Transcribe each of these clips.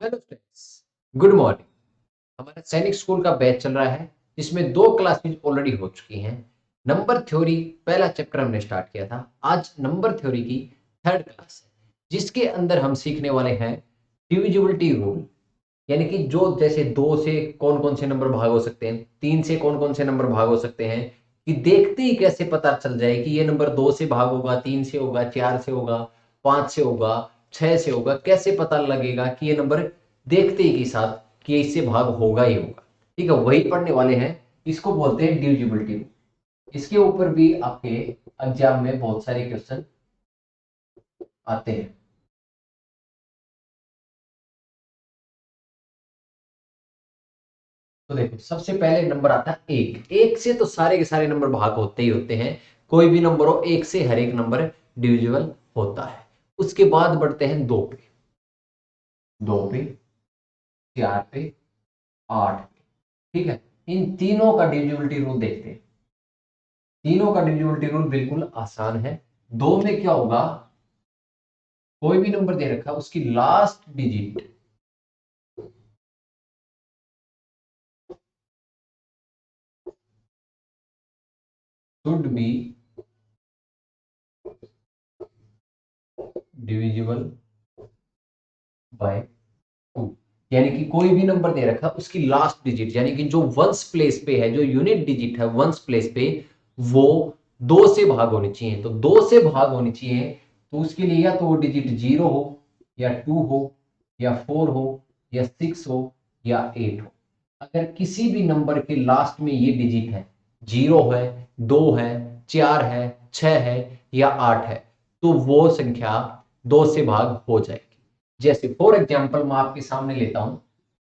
Hello friends, good morning. हमारा सैनिक school का बैच चल रहा है जिसमें दो क्लासेज ऑलरेडी हो चुकी हैं। नंबर थ्योरी पहला चैप्टर हमने स्टार्ट किया था। आज नंबर थ्योरी की थर्ड क्लास है जिसके अंदर हम सीखने वाले हैं डिविजिबिलिटी रूल। यानी कि जो जैसे दो से कौन कौन से नंबर भाग हो सकते हैं, तीन से कौन कौन से नंबर भाग हो सकते हैं, कि देखते ही कैसे पता चल जाए कि ये नंबर दो से भाग होगा, तीन से होगा, चार से होगा, पांच से होगा, छह से होगा। कैसे पता लगेगा कि ये नंबर देखते ही के साथ कि इससे भाग होगा ही होगा। ठीक है, वही पढ़ने वाले हैं। इसको बोलते हैं डिविजिबिलिटी। इसके ऊपर भी आपके एग्जाम में बहुत सारे क्वेश्चन आते हैं। तो देखो, सबसे पहले नंबर आता है एक। एक से तो सारे के सारे नंबर भाग होते ही होते हैं। कोई भी नंबर हो, एक से हर एक नंबर डिविजिबल होता है। उसके बाद बढ़ते हैं दो पे, दो पे, चार पे, आठ पे। ठीक है, इन तीनों का डिविजिबिलिटी रूल देखते हैं। तीनों का डिविजिबिलिटी रूल बिल्कुल आसान है। दो में क्या होगा, कोई भी नंबर दे रखा उसकी last digit should be divisible by two. यानी कि कोई भी नंबर दे रखा उसकी लास्ट डिजिट, यानी कि जो वंस प्लेस पे है, जो यूनिट डिजिट है वंस प्लेस पे, वो दो से भाग होनी चाहिए। तो दो से भाग होनी चाहिए, तो उसके लिए या तो वो डिजिट जीरो हो, या टू हो, या फोर हो, या सिक्स हो, या एट हो। अगर किसी भी नंबर के लास्ट में ये डिजिट है, जीरो है, दो है, चार है, छह है, या आठ है, तो वो संख्या दो से भाग हो जाएगी। जैसे फॉर एग्जाम्पल मैं आपके सामने लेता हूं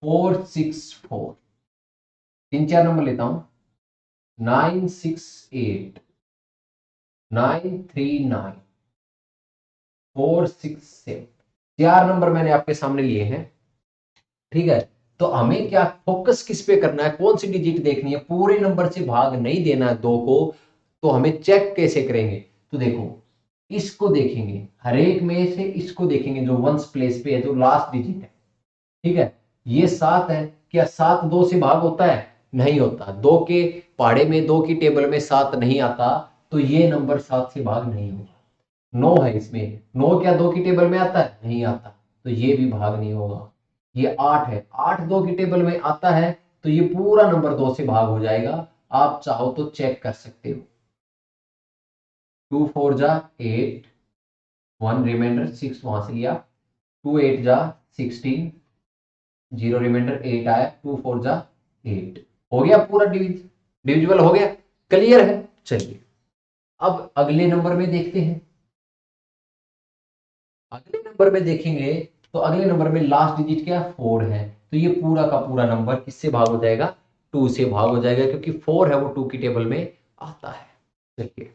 464, तीन चार नंबर लेता हूं, 968, 939, 467। चार नंबर मैंने आपके सामने लिए हैं। ठीक है, तो हमें क्या फोकस किस पे करना है, कौन सी डिजिट देखनी है, पूरे नंबर से भाग नहीं देना है दो को। तो हमें चेक कैसे करेंगे, तो देखो, इसको देखेंगे, हर एक में से इसको देखेंगे जो वंस प्लेस पे है, जो लास्ट डिजिट है। ठीक है, ये सात है, क्या सात दो से भाग होता है? नहीं होता। दो के पहाड़े में, दो की टेबल में सात नहीं आता, तो ये नंबर सात से भाग नहीं होगा। नौ है, इसमें नौ क्या दो की टेबल में आता है? नहीं आता, तो ये भी भाग नहीं होगा। ये आठ है, आठ दो की टेबल में आता है, तो ये पूरा नंबर दो से भाग हो जाएगा। आप चाहो तो चेक कर सकते हो। टू फोर जा एट, वन रिमाइंडर सिक्स वहां से लिया, टू एट जा 16, जीरो रिमाइंडर एट आया, टू फोर जा एट। हो गया पूरा डिविजिबल हो गया। क्लियर है? चलिए, अब अगले नंबर में देखते हैं। अगले नंबर में देखेंगे, तो अगले नंबर में लास्ट डिजिट क्या, फोर है। तो ये पूरा का पूरा नंबर किससे भाग हो जाएगा? टू से भाग हो जाएगा, क्योंकि फोर है वो टू की टेबल में आता है। चलिए,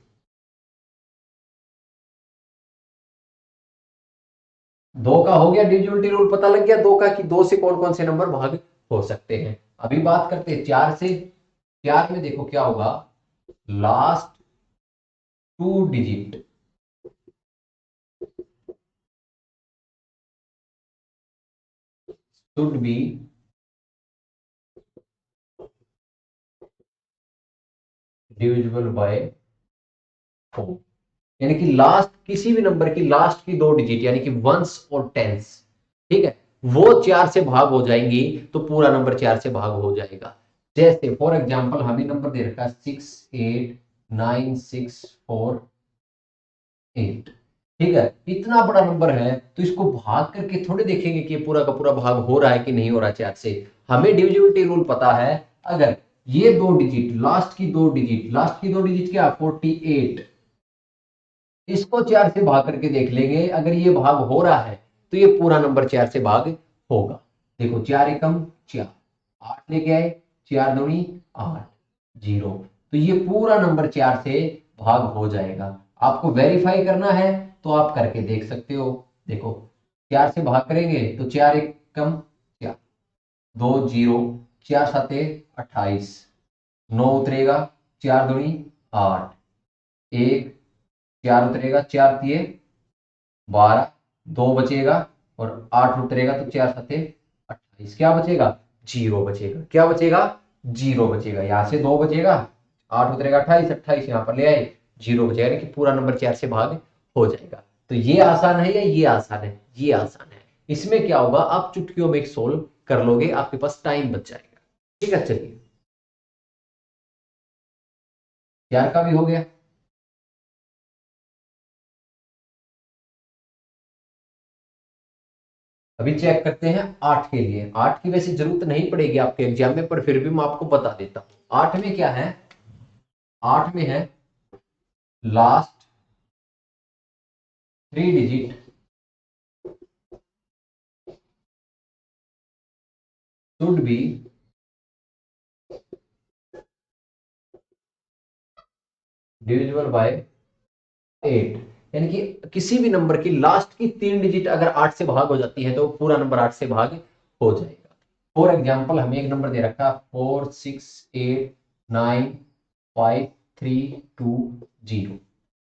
दो का हो गया डिविजिबिलिटी रूल, पता लग गया दो का कि दो से कौन कौन से नंबर भाग हो सकते हैं। अभी बात करते हैं चार से। चार में देखो क्या होगा, last two digit should be divisible by four. यानी कि लास्ट किसी भी नंबर की लास्ट की दो डिजिट, यानी कि वंस और टेंस, ठीक है, वो चार से भाग हो जाएंगी, तो पूरा नंबर चार से भाग हो जाएगा। जैसे फॉर एग्जांपल हमें नंबर दे रखा है 68964 8। ठीक है, इतना बड़ा नंबर है, तो इसको भाग करके थोड़े देखेंगे कि पूरा का पूरा भाग हो रहा है कि नहीं हो रहा चार से। हमें डिविजिबिलिटी रूल पता है। अगर ये दो डिजिट, लास्ट की दो डिजिट, लास्ट की दो डिजिट क्या, 48, इसको चार से भाग करके देख लेंगे। अगर ये भाग हो रहा है, तो ये पूरा नंबर चार से भाग होगा। देखो, चार एकम चार, आठ लेके आए, चार दूनी आठ, जीरो। तो ये पूरा नंबर चार से भाग हो जाएगा। आपको वेरीफाई करना है तो आप करके देख सकते हो। देखो, चार से भाग करेंगे तो चार एकम चार, दो जीरो, चार साते 28, नौ उतरेगा, चार दूनी आठ, एक, चार उतरेगा, चार तिये 12, दो बचेगा, और आठ उतरेगा, तो चार सते क्या बचेगा, जीरो बचेगा। क्या बचेगा, जीरो बचेगा। यहां से दो बचेगा, 8 उतरेगा 28, 28 यहां पर ले आए, जीरो बचेगा, यानी कि पूरा नंबर 4 से भाग हो जाएगा। तो ये आसान है या ये आसान है, ये आसान है। इसमें क्या होगा, आप चुटकियों में सोल्व कर लोगे, आपके पास टाइम बच जाएगा। ठीक है, चलिए 4 का भी हो गया। अभी चेक करते हैं 8 के लिए। 8 की वैसे जरूरत नहीं पड़ेगी आपके एग्जाम में, पर फिर भी मैं आपको बता देता हूं। 8 में क्या है, 8 में है last 3 digit should be divisible bye 8। यानी कि किसी भी नंबर की लास्ट की 3 डिजिट अगर 8 से भाग हो जाती है तो पूरा नंबर 8 से भाग हो जाएगा। फॉर एग्जाम्पल हमें एक नंबर दे रखा है 468955320।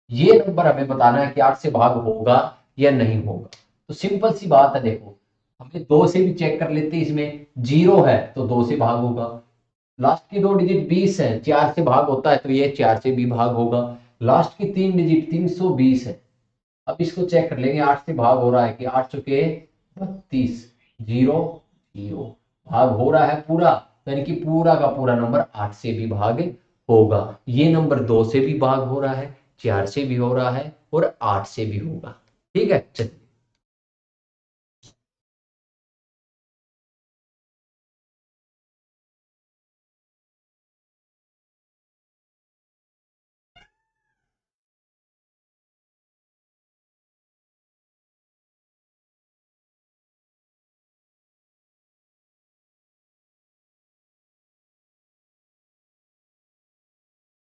ये नंबर हमें बताना है कि 8 से भाग होगा या नहीं होगा। तो सिंपल सी बात है, देखो हमें 2 से भी चेक कर लेते हैं। इसमें जीरो है तो 2 से भाग होगा, लास्ट की 2 डिजिट 20 है, 4 से भाग होता है तो ये 4 से भी भाग होगा। लास्ट की 3 डिजिट 320 है, अब इसको चेक कर लेंगे 8 से भाग हो रहा है कि 8 चुके 32, जीरो जीरो, भाग हो रहा है पूरा, यानी कि पूरा का पूरा नंबर 8 से भी भाग होगा। ये नंबर 2 से भी भाग हो रहा है, 4 से भी हो रहा है और 8 से भी होगा। ठीक है, चलिए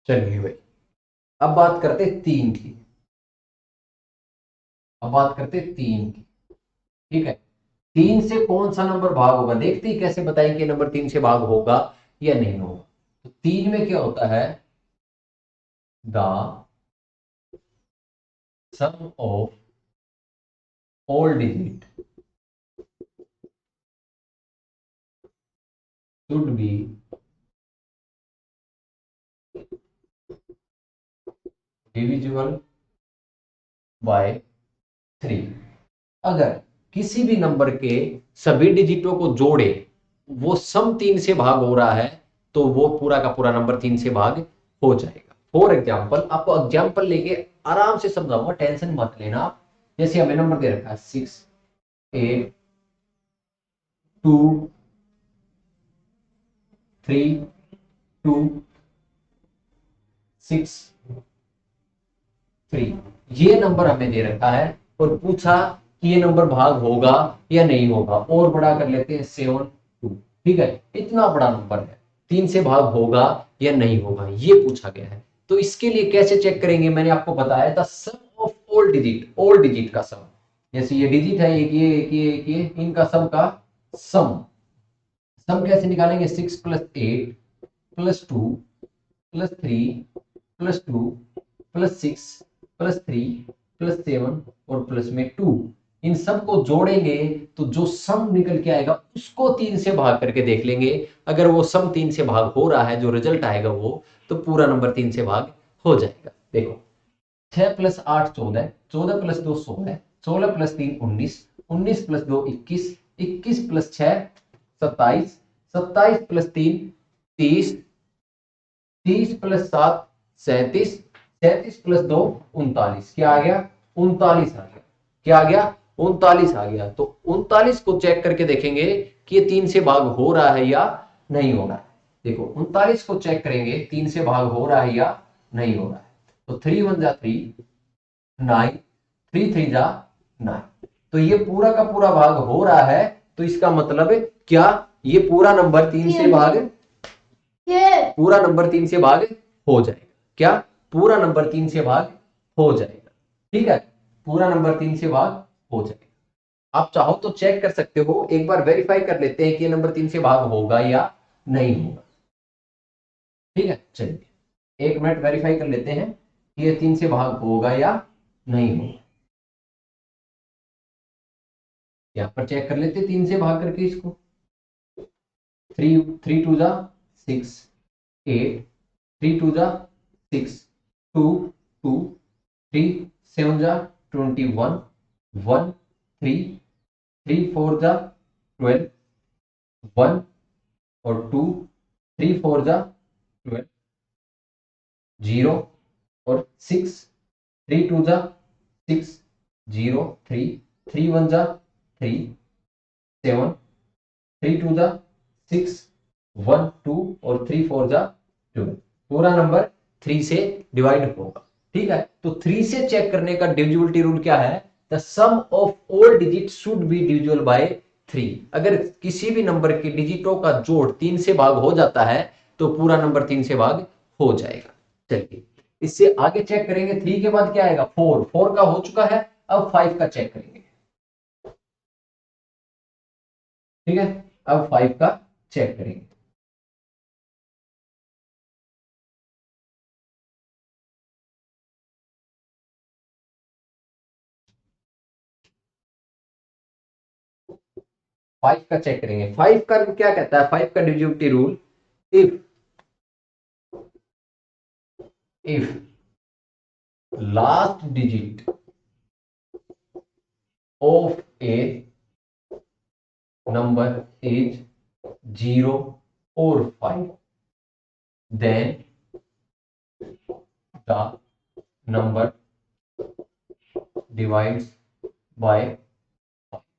चलिए भाई, अब बात करते 3 की। अब बात करते 3 की। ठीक है, 3 से कौन सा नंबर भाग होगा, देखते ही कैसे बताएंगे नंबर 3 से भाग होगा या नहीं होगा। तो 3 में क्या होता है, the sum of all digit should be divisible by 3। अगर किसी भी नंबर के सभी डिजिटों को जोड़े, वो सम 3 से भाग हो रहा है, तो वो पूरा का पूरा नंबर 3 से भाग हो जाएगा। फॉर एग्जाम्पल, आपको एग्जाम्पल लेके आराम से समझाऊंगा, टेंशन मत लेना आप। जैसे हमें नंबर दे रखा है 6823363। ये नंबर हमें दे रखा है और पूछा कि ये नंबर भाग होगा या नहीं होगा, और बड़ा कर लेते हैं 72। ठीक है, इतना बड़ा नंबर है, 3 से भाग होगा या नहीं होगा, ये पूछा गया है। तो इसके लिए कैसे चेक करेंगे, मैंने आपको बताया था सम ऑफ ऑल डिजिट का सम। जैसे ये डिजिट है, एक ये एक ये एक ये, इनका सम का सम। सम कैसे निकालेंगे, 6+8+2+3+2+6+3+7 और प्लस में 2, इन सब को जोड़ेंगे तो जो सम निकल के आएगा उसको 3 से भाग करके देख लेंगे। अगर वो सम 3 से भाग हो रहा है, जो रिजल्ट आएगा वो, तो पूरा नंबर 3 से भाग हो जाएगा। देखो 6+8 14, 14+2 16, 16+3 19, 19+2 21, 21+6 27, 27+3 30, 30+7 37, 37+2 39। क्या आ गया, 39 आ गया। क्या आ गया, 39 आ गया। तो 39 को चेक करके देखेंगे कि ये 3 से भाग हो रहा है या नहीं हो रहा है। देखो 39 को चेक करेंगे 3 से भाग हो रहा है या नहीं हो रहा है। तो 3 1 जा 3, 9, 3 3 जा 9। तो ये पूरा का पूरा भाग हो रहा है, तो इसका मतलब है क्या, ये पूरा नंबर 3 से भाग, पूरा नंबर 3 से भाग हो जाएगा। क्या, पूरा नंबर 3 से भाग हो जाएगा। ठीक है, पूरा नंबर 3 से भाग हो जाएगा। आप चाहो तो चेक कर सकते हो, एक बार वेरीफाई कर लेते हैं कि ये नंबर 3 से भाग होगा या नहीं होगा। ठीक है, चलिए 1 मिनट वेरीफाई कर लेते हैं कि ये 3 से भाग होगा या नहीं होगा। यहाँ पर चेक कर लेते 3 से भाग करके इसको। 3 3 2 जा 6 8 3 2 जा 6 2 2 3 7 जा 21 1 3 3 4 जा 12 1 और 2 3 4 जा 12 0 और 6 3 2 जा 6 0 3 3 1 जा 3 7 3 2 जा 6 1 2 और 3 4 जा 12 पूरा नंबर 3 से डिवाइड होगा। ठीक है, तो 3 से चेक करने का डिविजिबिलिटी रूल क्या है? The sum of all digit should be divisible by 3। अगर किसी भी नंबर के डिजिटों का जोड़ 3 से भाग हो जाता है तो पूरा नंबर 3 से भाग हो जाएगा। चलिए इससे आगे चेक करेंगे। 3 के बाद क्या आएगा? 4 4 का हो चुका है, अब 5 का चेक करेंगे। ठीक है, अब 5 का चेक करेंगे। फाइव का चेक करेंगे। 5 का क्या कहता है? 5 का divisibility rule, if last digit of A number is 0 और 5 then the number divides by 5।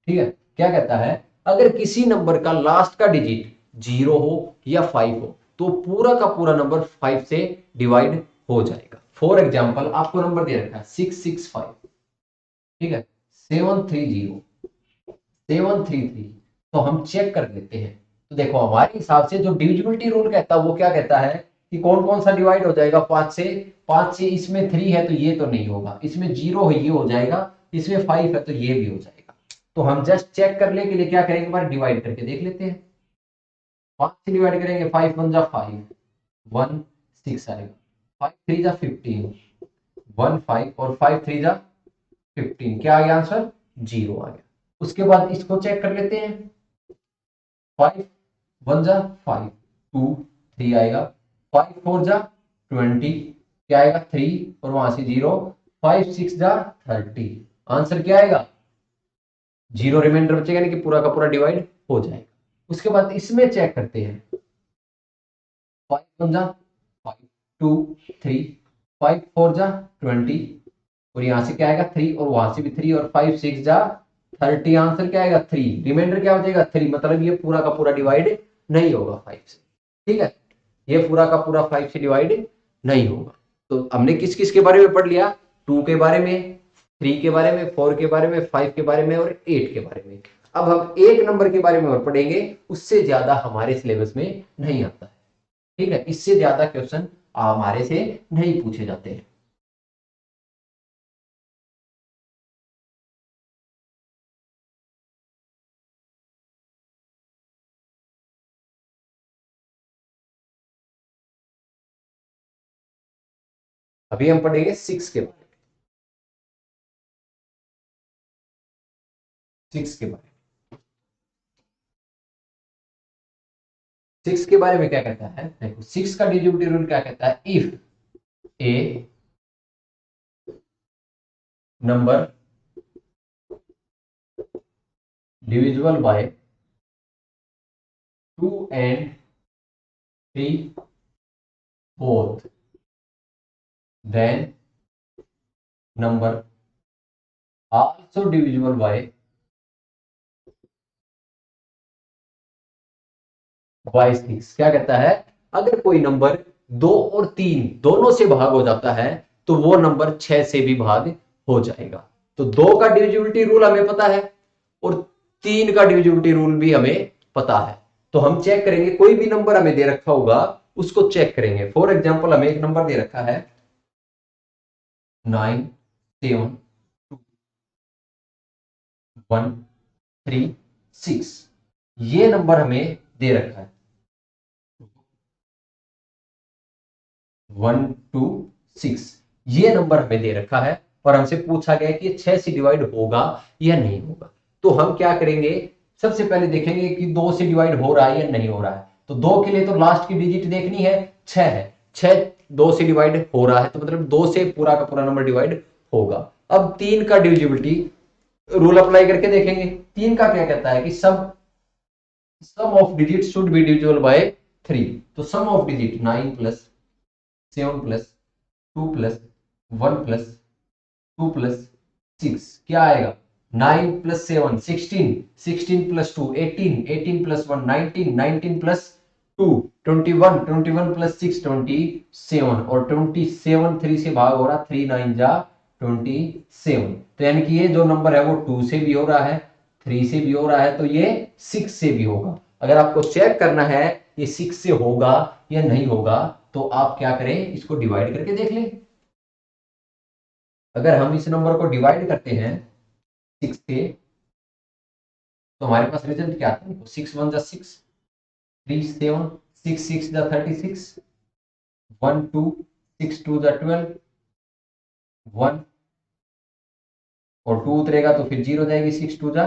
ठीक है, क्या कहता है? अगर किसी नंबर का लास्ट का डिजिट 0 हो या 5 हो तो पूरा का पूरा नंबर 5 से डिवाइड हो जाएगा। फॉर एग्जाम्पल आपको नंबर दे रखा है 665, ठीक है, 730 733, तो हम चेक कर लेते हैं। तो देखो हमारे हिसाब से जो डिविजिबिलिटी रूल कहता है वो क्या कहता है कि कौन कौन सा डिवाइड हो जाएगा 5 से? 5 से इसमें 3 है तो ये तो नहीं होगा, इसमें 0 है ये हो जाएगा, इसमें 5 है तो ये भी हो जाएगा। तो हम जस्ट चेक करने के लिए क्या करेंगे, बार डिवाइड करके देख लेते हैं। 5 से डिवाइड करेंगे, 5 1 जा 5 1 6 आएगा, 5 3 जा 15 1 5 और 5 3 जा 15, क्या आ गया आंसर? 0 आ गया। उसके बाद इसको चेक कर लेते हैं। 5 1 जा 5 2 3 आएगा, 5 4 जा 20, क्या आएगा? 3 और वहां से 0, 5 6 जा 30, आंसर क्या आएगा? 0 रिमाइंडर बचेगा, यानी कि पूरा का पूरा डिवाइड हो जाएगा। उसके बाद इसमें चेक करते हैं। 5 1 जा 5 2 3 5 4 जा 20 और यहां से क्या आएगा? 3 और वहां से भी 3 और 5 6 जा 30, आंसर क्या आएगा? 3, रिमाइंडर क्या हो जाएगा? 3, मतलब ये पूरा का पूरा डिवाइड नहीं होगा 5 से। ठीक है, ये पूरा का पूरा 5 से डिवाइड नहीं होगा। तो हमने किस किस के बारे में पढ़ लिया? 2 के बारे में, 3 के बारे में, 4 के बारे में, 5 के बारे में और 8 के बारे में। अब हम एक नंबर के बारे में और पढ़ेंगे, उससे ज्यादा हमारे सिलेबस में नहीं आता है। ठीक है, इससे ज्यादा क्वेश्चन हमारे से नहीं पूछे जाते हैं। अभी हम पढ़ेंगे 6 के बारे में। 6 के बारे में, 6 के बारे में क्या कहता है? देखो 6 का डिविजिबिलिटी रूल क्या कहता है? If A number divisible by 2 and 3 both, then number also divisible by 6। क्या कहता है? अगर कोई नंबर 2 और 3 दोनों से भाग हो जाता है तो वो नंबर 6 से भी भाग हो जाएगा। तो 2 का डिविजिबिलिटी रूल हमें पता है और 3 का डिविजिबिलिटी रूल भी हमें पता है। तो हम चेक करेंगे, कोई भी नंबर हमें दे रखा होगा उसको चेक करेंगे। फॉर एग्जाम्पल हमें एक नंबर दे रखा है 9 7 2 1 3 6, ये नंबर हमें दे रखा है 1 2 6, ये नंबर हमें दे रखा है और हमसे पूछा गया कि ये 6 से डिवाइड होगा या नहीं होगा। तो हम क्या करेंगे, सबसे पहले देखेंगे कि 2 से डिवाइड हो रहा है या नहीं हो रहा है। तो 2 के लिए तो लास्ट की डिजिट देखनी है, 6 है, 6 2 से डिवाइड हो रहा है, तो मतलब 2 से पूरा का पूरा नंबर डिवाइड होगा। अब 3 का डिविजिबिलिटी रूल अप्लाई करके देखेंगे। 3 का क्या कहता है कि sum of digit should be divisible by 3। तो sum of digit 9 plus 7 plus 2 plus 1 plus 2 plus 6 क्या आएगा, 9 plus 7 16, 16 plus 2 18, 18 plus 1 19, 19 plus 2 21, 21 plus 6 27, और 27 3 से भाग हो रहा, 3 9 जा 27। तो यानी कि ये जो नंबर है वो 2 से भी हो रहा है, 3 से भी हो रहा है, तो ये 6 से भी होगा। अगर आपको चेक करना है ये 6 से होगा या नहीं होगा, तो आप क्या करें, इसको डिवाइड करके देख लें। अगर हम इस नंबर को डिवाइड करते हैं 6 से, तो हमारे पास रिजल्ट क्या आता है, 6 1 जा 6, 3 7, 6 6 जा 36, 1 2, 6 2 जा 12, 1 और 2 उतरेगा तो फिर 0 जाएगी, 6 2 जा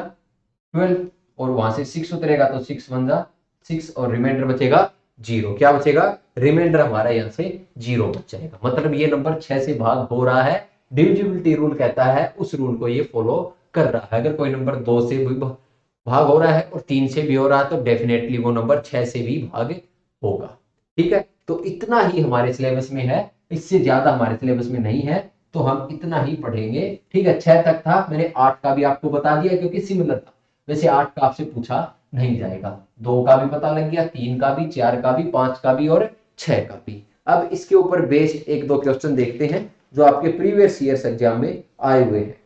12, और वहां से 6 उतरेगा तो 6 1 जा 6, और रिमाइंडर बचेगा 0। क्या बचेगा, रिमाइंडर हमारा यहाँ से 0 बच जाएगा। मतलब ये नंबर 6 से भाग हो रहा है। डिविजिबिलिटी रूल कहता है उस रूल को ये फॉलो कर रहा है। अगर कोई नंबर 2 से भी भाग हो रहा है और 3 से भी हो रहा है, तो डेफिनेटली वो नंबर 6 से भी भाग होगा। ठीक है, तो इतना ही हमारे सिलेबस में है, इससे ज्यादा हमारे सिलेबस में नहीं है, तो हम इतना ही पढ़ेंगे। ठीक है, 6 तक था, मैंने 8 का भी आपको बता दिया क्योंकि सिमिलर था। वैसे 8 का आपसे पूछा नहीं जाएगा, 2 का भी पता लग गया, 3 का भी, 4 का भी, 5 का भी और 6 का भी। अब इसके ऊपर बेस्ड एक दो क्वेश्चन देखते हैं जो आपके प्रीवियस ईयर्स एग्जाम में आए हुए हैं।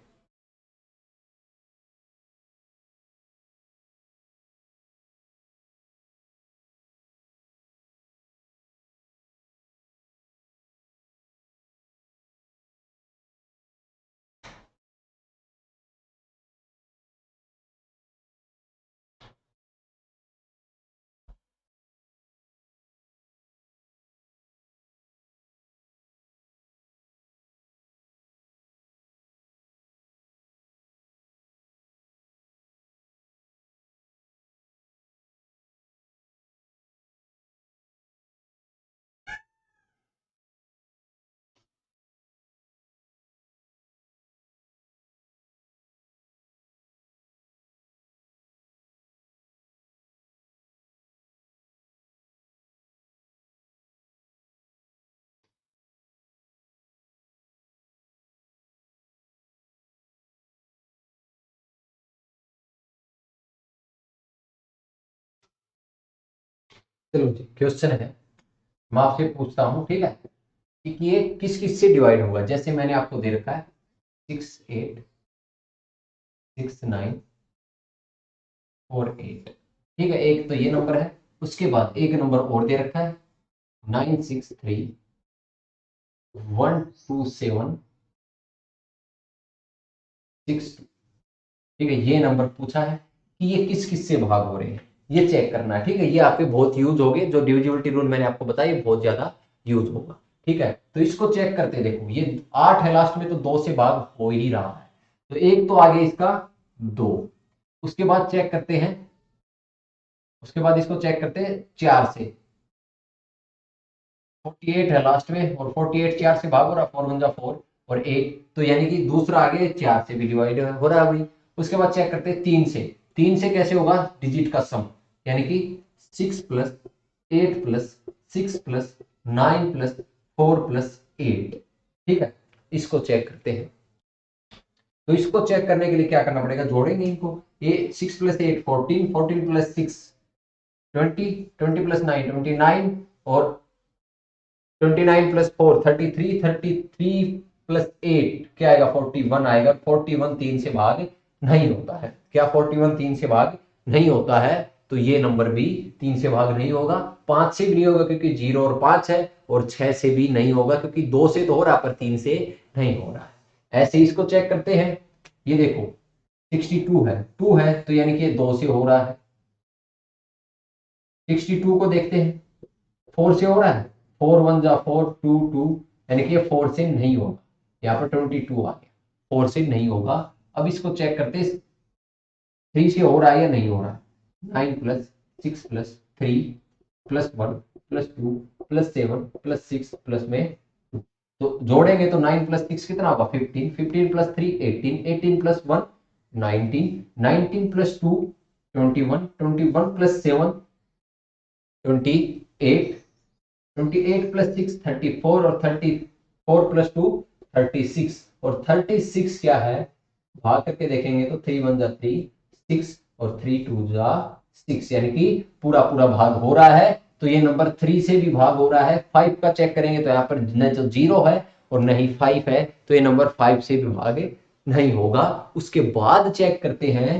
चलो जी, क्वेश्चन है, मैं आपसे पूछता हूं, ठीक है, कि ये किस किस से डिवाइड होगा। जैसे मैंने आपको दे रखा है 6 8 6 9 4 8। ठीक है, एक तो ये नंबर है, उसके बाद एक नंबर और दे रखा है 9 6 3 1 2 7 6। ठीक है, ये नंबर पूछा है कि ये किस किस से भाग हो रहे हैं, ये चेक करना है। ठीक है, ये आपके बहुत यूज होगे, जो डिविजिबिलिटी रूल मैंने आपको बताया ये बहुत ज्यादा यूज होगा। ठीक है, तो इसको चेक करते हैं। देखो ये 8 है लास्ट में, तो 2 से भाग हो ही रहा है, तो एक तो आगे इसका 2। उसके बाद चेक करते हैं, उसके बाद इसको चेक करते हैं 4 से, 48 है लास्ट में, और 48 4 से भाग हो रहा, 4 1 जा 4 और 8, तो यानी कि दूसरा आगे 4 से भी डिवाइड हो रहा है भाई। उसके बाद चेक करते हैं 3 से। 3 से कैसे होगा, डिजिट का सम, यानी कि 6 plus 8 plus 6 plus 9 plus 4 plus 8। ठीक है, इसको चेक करते हैं। तो इसको चेक करने के लिए क्या करना पड़ेगा, जोड़ेंगे इनको। ये 6 प्लस 8 14, 14 प्लस 6 20, 20 प्लस 9 29, और 29 प्लस 4 33, 33 प्लस 8 क्या आएगा, 41 आएगा। 41 3 से भाग नहीं होता है। क्या 41 3 से भाग नहीं होता है, तो ये नंबर भी 3 से भाग नहीं होगा। 5 से भी नहीं होगा क्योंकि 0 और 5 है, और 6 से भी नहीं होगा क्योंकि 2 से तो हो रहा पर 3 से नहीं हो रहा है। ऐसे इसको चेक करते हैं। ये देखो 62 है, 2 है, तो यानी कि 2 से हो रहा है। 62 को देखते हैं, 4 से हो रहा है, 4 1 जा 4 2 2, यानी कि 4 से नहीं होगा। यहाँ पर 22 आ गया, 4 से नहीं होगा। अब इसको चेक करते हैं 3 से हो रहा है या नहीं हो रहा है? 9 plus 6 plus 3 plus 1 plus 2 plus 7 plus 6 plus में 2। तो जोड़ेंगे तो 9 प्लस 6 कितना होगा? 15, 15 plus 3 18, 18 plus 1 19, 19 plus 2 21, 21 plus 7 28, 28 plus 6 34 और 34 प्लस 2 36 और 36 क्या है? भाग करके देखेंगे तो 3 1 जा 3 6 और 3 2 जा 6, यानी कि पूरा पूरा भाग हो रहा है। तो ये नंबर 3 से भी भाग हो रहा है। 5 का चेक करेंगे तो यहाँ पर न तो 0 है और न ही 5 है, तो ये नंबर 5 से भी भाग नहीं होगा। उसके बाद चेक करते हैं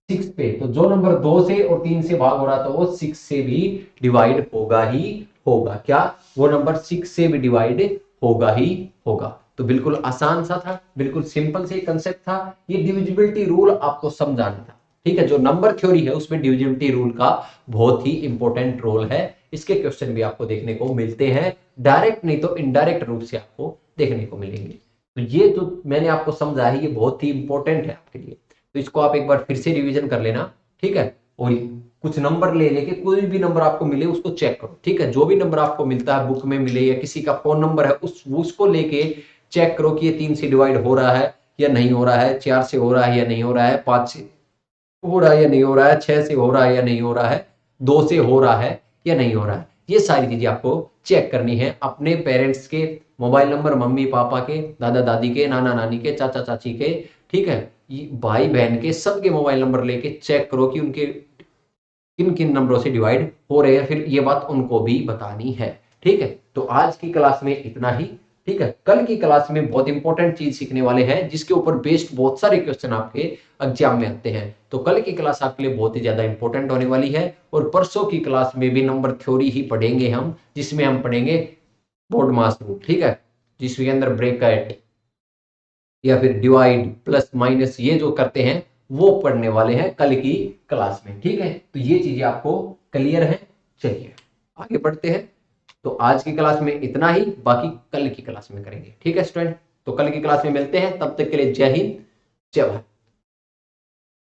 6 पे, तो जो नंबर 2 से और 3 से भाग हो रहा था वो 6 से भी डिवाइड होगा ही होगा। क्या वो नंबर 6 से भी डिवाइड होगा ही होगा? तो बिल्कुल आसान सा था, बिल्कुल सिंपल से कंसेप्ट था। ये डिविजिबिलिटी रूल आपको समझाना था, ठीक है। जो नंबर थ्योरी है उसमें डिविजिबिलिटी रूल का बहुत ही इंपॉर्टेंट रोल है। इसके क्वेश्चन भी आपको देखने को मिलते हैं, डायरेक्ट नहीं तो इनडायरेक्ट रूप से आपको देखने को मिलेंगे। तो ये जो मैंने आपको समझाया है ये बहुत ही इंपॉर्टेंट है आपके लिए, तो इसको आप एक बार फिर से रिवीजन कर लेना, ठीक है। और कुछ नंबर ले लेके कोई भी नंबर आपको मिले उसको चेक करो, ठीक है। जो भी नंबर आपको मिलता है बुक में मिले या किसी का फोन नंबर है उसको लेके चेक करो कि ये 3 से डिवाइड हो रहा है या नहीं हो रहा है, 4 से हो रहा है या नहीं हो रहा है, 5 से हो रहा है या नहीं हो रहा है, 6 से हो रहा है या नहीं हो रहा है, 2 से हो रहा है या नहीं हो रहा है। ये सारी चीजें आपको चेक करनी है अपने पेरेंट्स के मोबाइल नंबर, मम्मी पापा के, दादा दादी के, नाना नानी के, चाचा चाची के, ठीक है, भाई बहन के, सबके मोबाइल नंबर लेके चेक करो कि उनके किन किन नंबरों से डिवाइड हो रहे हैं, फिर ये बात उनको भी बतानी है, ठीक है। तो आज की क्लास में इतना ही, ठीक है। कल की क्लास में बहुत इंपॉर्टेंट चीज सीखने वाले हैं जिसके ऊपर बेस्ड बहुत सारे क्वेश्चन आपके एग्जाम में आते हैं। तो कल की क्लास आपके लिए बहुत ही ज्यादा इंपॉर्टेंट होने वाली है। और परसों की क्लास में भी नंबर थ्योरी ही पढ़ेंगे हम, जिसमें हम पढ़ेंगे बोर्ड मास रूल, ठीक है, जिसके अंदर ब्रैकेट या फिर डिवाइड प्लस माइनस ये जो करते हैं वो पढ़ने वाले हैं कल की क्लास में, ठीक है। तो ये चीजें आपको क्लियर है। चलिए आगे बढ़ते हैं। तो आज की क्लास में इतना ही, बाकी कल की क्लास में करेंगे, ठीक है स्टूडेंट। तो कल की क्लास में मिलते हैं, तब तक के लिए जय हिंद जय भारत।